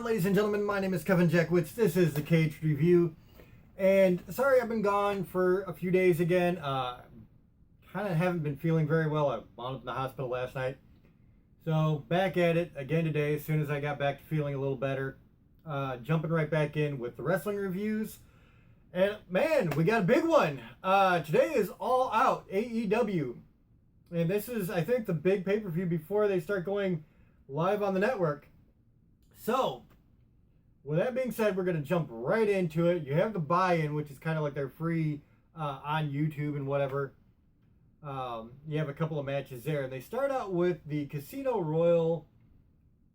on, ladies and gentlemen? My name is Kevin Jackwitz. This is the Kaged Review. And sorry I've been gone for a few days again. Kind of haven't been feeling very well. I wound up in the hospital last night. So back at it again today as soon as I got back to feeling a little better. Jumping right back in with the wrestling reviews. And man, we got a big one. Today is All Out, AEW. And this is, I think, the big pay-per-view before they start going live on the network. So, with that being said, we're going to jump right into it. You have the buy-in, which is kind of like they're free on YouTube and whatever. You have a couple of matches there. And they start out with the Casino Royale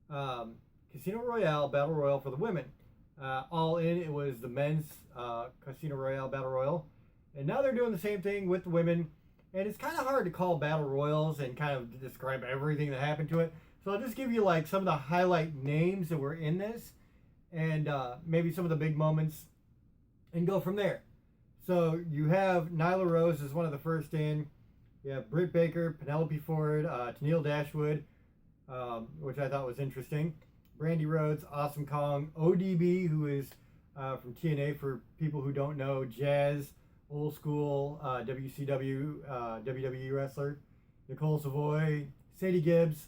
Battle Royal for the women. All in, it was the men's Casino Royale Battle Royal. And now they're doing the same thing with the women. And it's kind of hard to call battle royals and kind of describe everything that happened to it. So I'll just give you like some of the highlight names that were in this and maybe some of the big moments and go from there. So you have Nyla Rose as one of the first in. You have Britt Baker, Penelope Ford, Tennille Dashwood, which I thought was interesting. Brandy Rhodes, Awesome Kong, ODB, who is from TNA for people who don't know, Jazz, old school WCW, WWE wrestler, Nicole Savoy, Sadie Gibbs.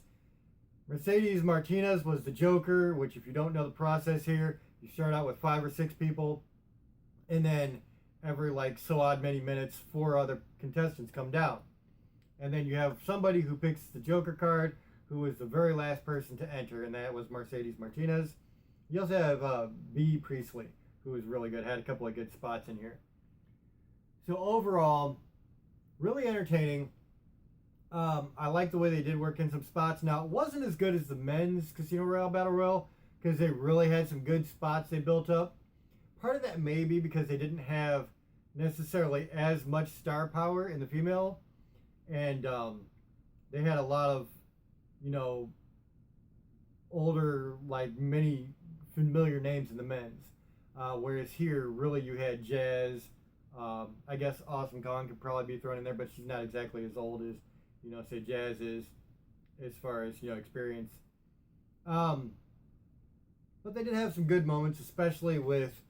Mercedes Martinez was the Joker, which if you don't know the process here, you start out with 5 or 6 people, and then every like so odd many minutes, 4 other contestants come down. And then you have somebody who picks the Joker card, who was the very last person to enter, and that was Mercedes Martinez. You also have B. Priestley, who was really good, had a couple of good spots in here. So overall, really entertaining. I like the way they did work in some spots. Now, it wasn't as good as the men's Casino Royale Battle Royal because they really had some good spots they built up. Part of that may be because they didn't have necessarily as much star power in the female. And they had a lot of, older, like many familiar names in the men's. Whereas here, really, you had Jazz. I guess Awesome Kong could probably be thrown in there, but she's not exactly as old as, say Jazz is, as far as, experience. But they did have some good moments, especially with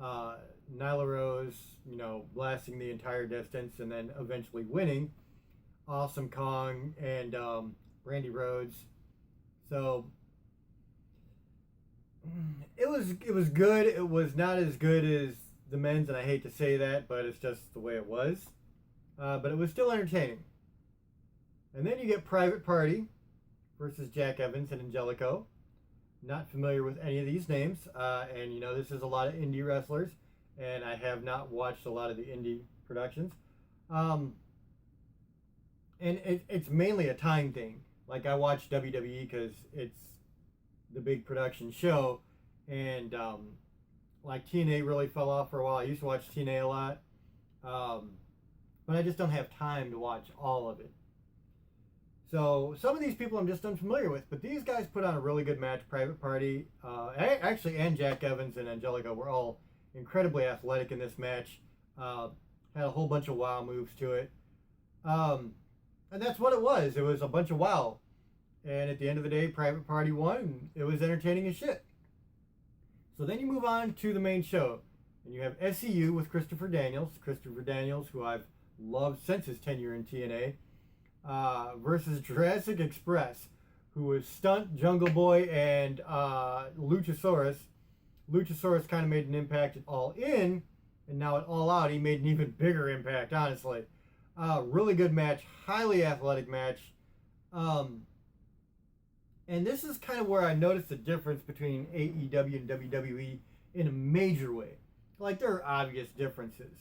Nyla Rose, blasting the entire distance and then eventually winning. Awesome Kong and Brandy Rhodes. So it was good. It was not as good as the men's, and I hate to say that, but it's just the way it was. But it was still entertaining. And then you get Private Party versus Jack Evans and Angelico. Not familiar with any of these names. And, this is a lot of indie wrestlers, and I have not watched a lot of the indie productions. And it's mainly a time thing. Like, I watch WWE because it's the big production show, and like TNA really fell off for a while. I used to watch TNA a lot, but I just don't have time to watch all of it. So some of these people I'm just unfamiliar with, but these guys put on a really good match. Private Party, and Jack Evans and Angelico were all incredibly athletic in this match. Had a whole bunch of wow moves to it. And that's what it was. It was a bunch of wow. And at the end of the day, Private Party won, and it was entertaining as shit. So then you move on to the main show, and you have SCU with Christopher Daniels. Christopher Daniels, who I've loved since his tenure in TNA, versus Jurassic Express, who was Stunt, Jungle Boy, and Luchasaurus. Luchasaurus kind of made an impact at All In, and now at All Out, he made an even bigger impact, honestly. Really good match, highly athletic match. And this is kind of where I noticed the difference between AEW and WWE in a major way. Like, there are obvious differences.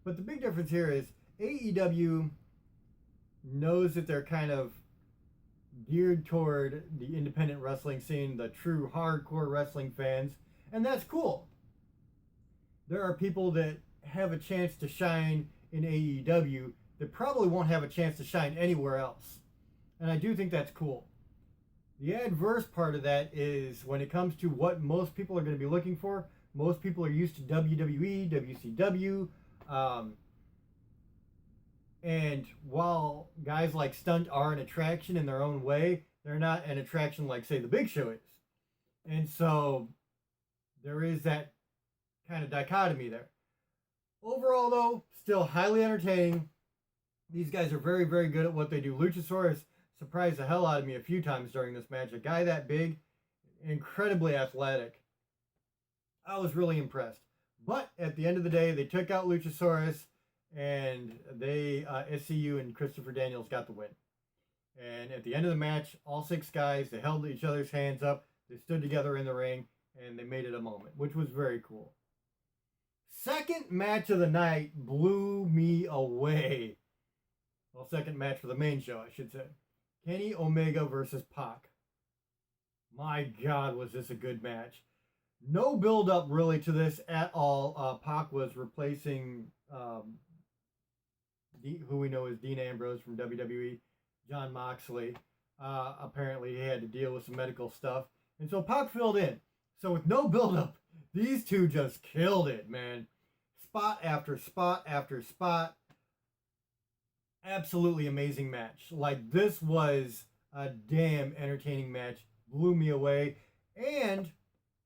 But the big difference here is AEW knows that they're kind of geared toward the independent wrestling scene, the true hardcore wrestling fans, and that's cool. There are people that have a chance to shine in AEW that probably won't have a chance to shine anywhere else. And I do think that's cool. The adverse part of that is when it comes to what most people are going to be looking for, most people are used to WWE, WCW, and while guys like Stunt are an attraction in their own way, they're not an attraction like, say, the Big Show is. And so there is that kind of dichotomy there. Overall, though, still highly entertaining. These guys are very, very good at what they do. Luchasaurus surprised the hell out of me a few times during this match. A guy that big, incredibly athletic. I was really impressed. But at the end of the day, they took out Luchasaurus, and they SCU and Christopher Daniels got the win. And at the end of the match, all 6 guys, they held each other's hands up. They stood together in the ring, and they made it a moment, which was very cool. Second match of the night blew me away. Well, second match for the main show, I should say. Kenny Omega versus Pac. My God, was this a good match. No build up really to this at all. Pac was replacing who we know as Dean Ambrose from WWE, Jon Moxley. Apparently he had to deal with some medical stuff. And so Pac filled in. So with no build up, these two just killed it, man. Spot after spot after spot. Absolutely amazing match. Like, this was a damn entertaining match. Blew me away. And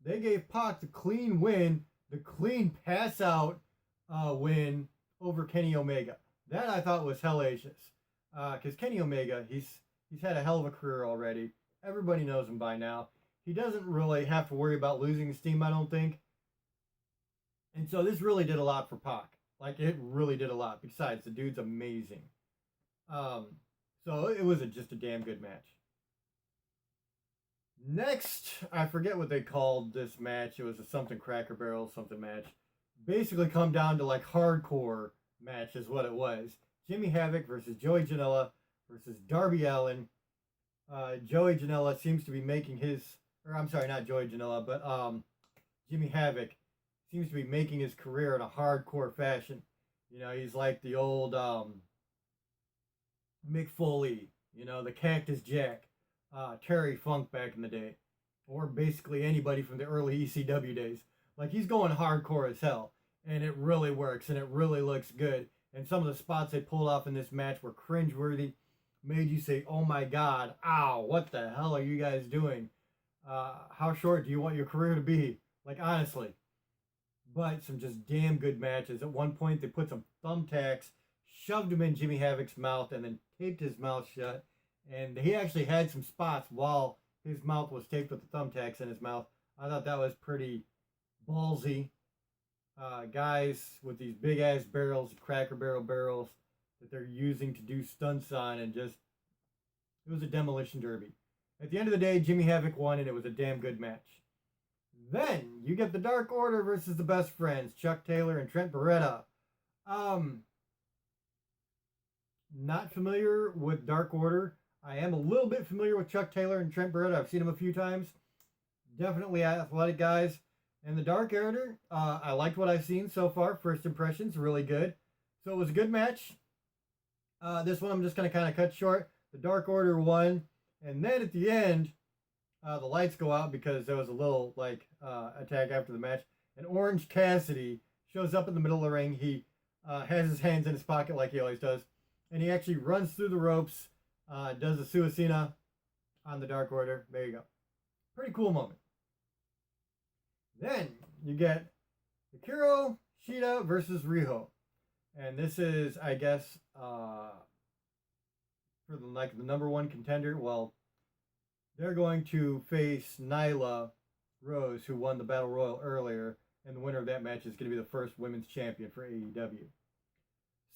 they gave Pac the clean win, the clean pass out win over Kenny Omega. That I thought was hellacious. Because Kenny Omega, he's had a hell of a career already. Everybody knows him by now. He doesn't really have to worry about losing steam, I don't think. And so this really did a lot for Pac. Like, it really did a lot. Besides, the dude's amazing. So it was just a damn good match. Next, I forget what they called this match. It was a something Cracker Barrel something match. Basically come down to like hardcore match is what it was. Jimmy Havoc versus Joey Janela versus Darby Allin. Joey Janela seems to be making his, or I'm sorry, not Joey Janela, but Jimmy Havoc seems to be making his career in a hardcore fashion. You know, he's like the old Mick Foley, you know, the Cactus Jack, Terry Funk back in the day, or basically anybody from the early ECW days. Like, he's going hardcore as hell, and it really works, and it really looks good. And some of the spots they pulled off in this match were cringeworthy, made you say, oh my God, ow, what the hell are you guys doing? How short do you want your career to be? Like, honestly. But some just damn good matches. At one point, they put some thumbtacks, shoved them in Jimmy Havoc's mouth, and then taped his mouth shut. And he actually had some spots while his mouth was taped with the thumbtacks in his mouth. I thought that was pretty ballsy. Guys with these big ass barrels, Cracker Barrel barrels, that they're using to do stunts on, and just, it was a demolition derby. At the end of the day, Jimmy Havoc won, and it was a damn good match. Then you get the Dark Order versus the Best Friends, Chuck Taylor and Trent Beretta. Not familiar with Dark Order. I am a little bit familiar with Chuck Taylor and Trent Beretta. I've seen them a few times. Definitely athletic guys. And the Dark Order, I liked what I've seen so far. First impressions, really good. So it was a good match. This one I'm just going to kind of cut short. The Dark Order won. And then at the end, the lights go out because there was a little attack after the match. And Orange Cassidy shows up in the middle of the ring. He has his hands in his pocket like he always does. And he actually runs through the ropes, does a Suicina on the Dark Order. There you go. Pretty cool moment. Then you get Hikaru Shida versus Riho. And this is, I guess, for the number one contender. Well, they're going to face Nyla Rose, who won the Battle Royal earlier. And the winner of that match is going to be the first women's champion for AEW.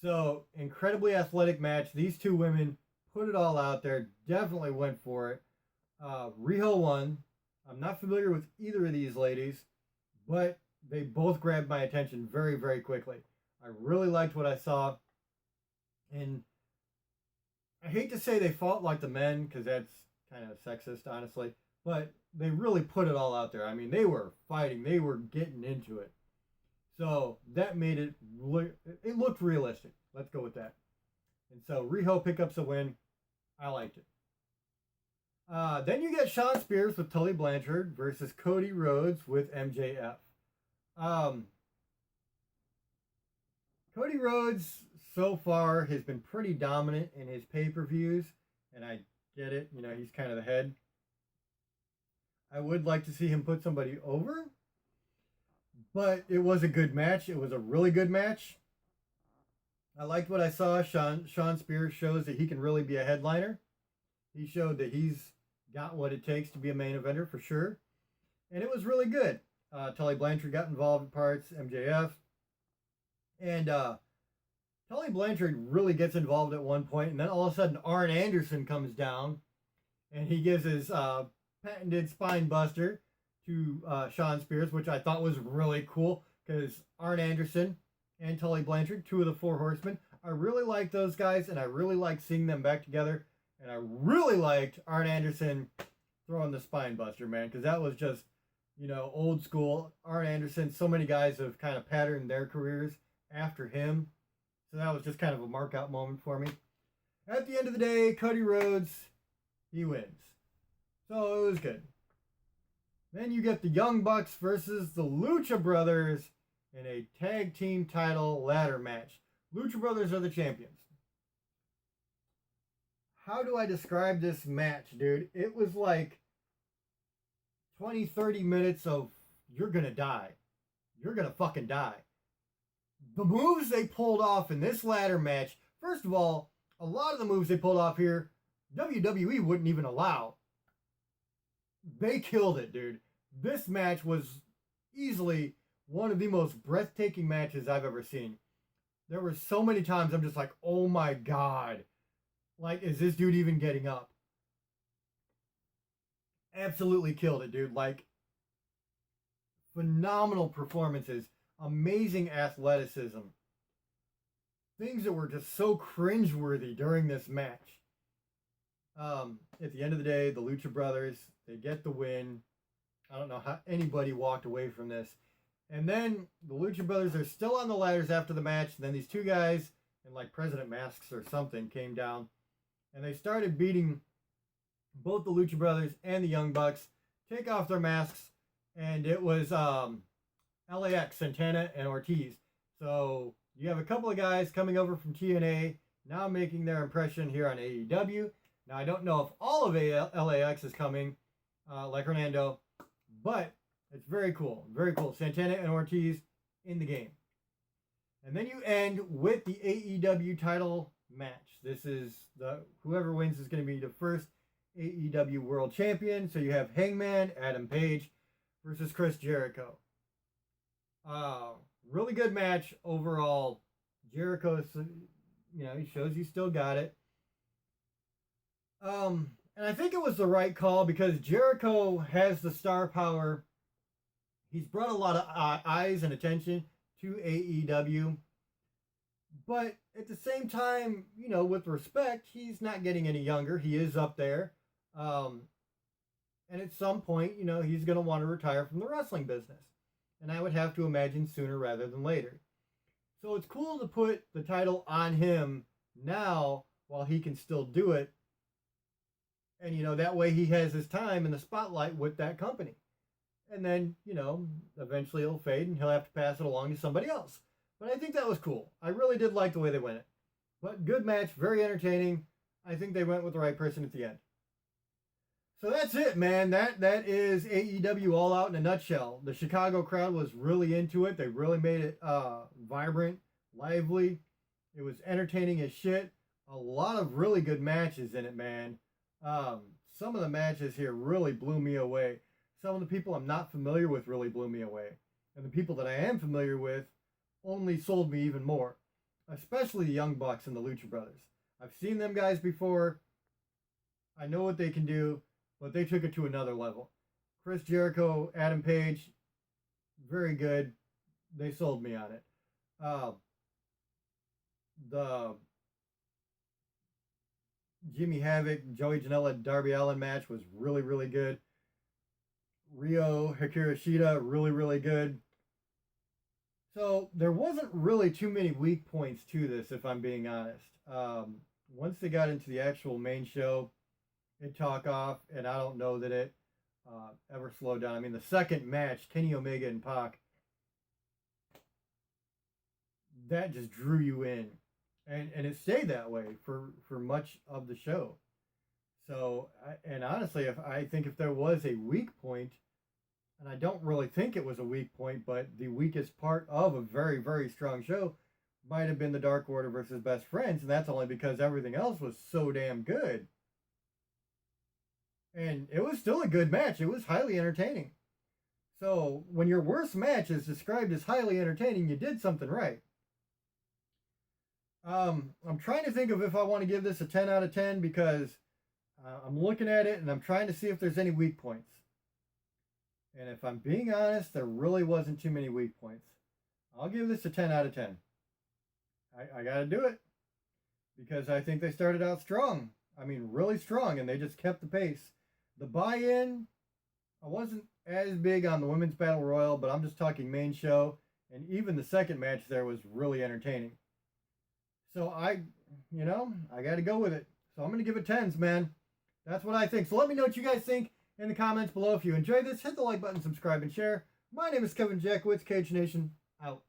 So, incredibly athletic match. These two women put it all out there. Definitely went for it. Riho won. I'm not familiar with either of these ladies, but they both grabbed my attention very, very quickly. I really liked what I saw. And I hate to say they fought like the men, because that's kind of sexist, honestly. But they really put it all out there. I mean, they were fighting. They were getting into it. So that made it looked realistic. Let's go with that. And so Riho picks up a win. I liked it. Then you get Shawn Spears with Tully Blanchard versus Cody Rhodes with MJF. Cody Rhodes so far has been pretty dominant in his pay-per-views, and I get it. You know, he's kind of the head. I would like to see him put somebody over, but it was a good match. It was a really good match. I liked what I saw. Sean Spears shows that he can really be a headliner. He showed that he's got what it takes to be a main eventer for sure. And it was really good. Tully Blanchard got involved in parts, MJF. And Tully Blanchard really gets involved at one point, and then all of a sudden Arn Anderson comes down, and he gives his patented spine buster to Sean Spears, which I thought was really cool, because Arn Anderson and Tully Blanchard, two of the Four Horsemen, I really like those guys, and I really like seeing them back together, and I really liked Arn Anderson throwing the spine buster, man, because that was just, old school. Arn Anderson, so many guys have kind of patterned their careers after him. So that was just kind of a mark out moment for me. At the end of the day, Cody Rhodes, he wins. So it was good. Then you get the Young Bucks versus the Lucha Brothers in a tag team title ladder match. Lucha Brothers are the champions. How do I describe this match, dude? It was like 20, 30 minutes of you're gonna die. You're gonna fucking die. The moves they pulled off in this ladder match, first of all, a lot of the moves they pulled off here, WWE wouldn't even allow. They killed it, dude. This match was easily one of the most breathtaking matches I've ever seen. There were so many times I'm just like, oh my God. Like, is this dude even getting up? Absolutely killed it, dude. Like, phenomenal performances. Amazing athleticism. Things that were just so cringeworthy during this match. At the end of the day, the Lucha Brothers, they get the win. I don't know how anybody walked away from this. And then the Lucha Brothers are still on the ladders after the match. And then these two guys in like president masks or something came down. And they started beating both the Lucha Brothers and the Young Bucks. Take off their masks. And it was LAX, Santana, and Ortiz. So you have a couple of guys coming over from TNA now making their impression here on AEW. Now, I don't know if all of LAX is coming, like Hernando, but it's very cool. Very cool. Santana and Ortiz in the game. And then you end with the AEW title match. This is whoever wins is going to be the first AEW World Champion. So you have Hangman Adam Page versus Chris Jericho. Really good match overall. Jericho, he shows he still got it. And I think it was the right call because Jericho has the star power. He's brought a lot of eyes and attention to AEW. But at the same time, with respect, he's not getting any younger. He is up there. And at some point, he's going to want to retire from the wrestling business. And I would have to imagine sooner rather than later. So it's cool to put the title on him now while he can still do it. And, that way he has his time in the spotlight with that company. And then, eventually it'll fade and he'll have to pass it along to somebody else. But I think that was cool. I really did like the way they went it. But good match, very entertaining. I think they went with the right person at the end. So that's it, man. That is AEW All Out in a nutshell. The Chicago crowd was really into it. They really made it vibrant, lively. It was entertaining as shit. A lot of really good matches in it, man. Some of the matches here really blew me away. Some of the people I'm not familiar with really blew me away. And the people that I am familiar with only sold me even more. Especially the Young Bucks and the Lucha Brothers. I've seen them guys before. I know what they can do. But they took it to another level. Chris Jericho, Adam Page, very good. They sold me on it. The Jimmy Havoc, Joey Janela, Darby Allin match was really, really good. Ryo, Hikaru Shida, really, really good. So there wasn't really too many weak points to this, if I'm being honest. Once they got into the actual main show, it took off, and I don't know that it ever slowed down. I mean, the second match, Kenny Omega and Pac, that just drew you in. And it stayed that way for much of the show. So, and honestly, if there was a weak point, and I don't really think it was a weak point, but the weakest part of a very, very strong show might have been the Dark Order versus Best Friends, and that's only because everything else was so damn good. And it was still a good match. It was highly entertaining. So when your worst match is described as highly entertaining, you did something right. I'm trying to think of if I want to give this a 10 out of 10 because I'm looking at it and I'm trying to see if there's any weak points. And if I'm being honest, there really wasn't too many weak points. I'll give this a 10 out of 10. I got to do it because I think they started out strong. I mean, really strong, and they just kept the pace. The buy-in, I wasn't as big on the Women's Battle Royal, but I'm just talking main show. And even the second match there was really entertaining. So I got to go with it. So I'm going to give it 10s, man. That's what I think. So let me know what you guys think in the comments below. If you enjoyed this, hit the like button, subscribe, and share. My name is Kevin Jackowitz, Kaged Nation, out.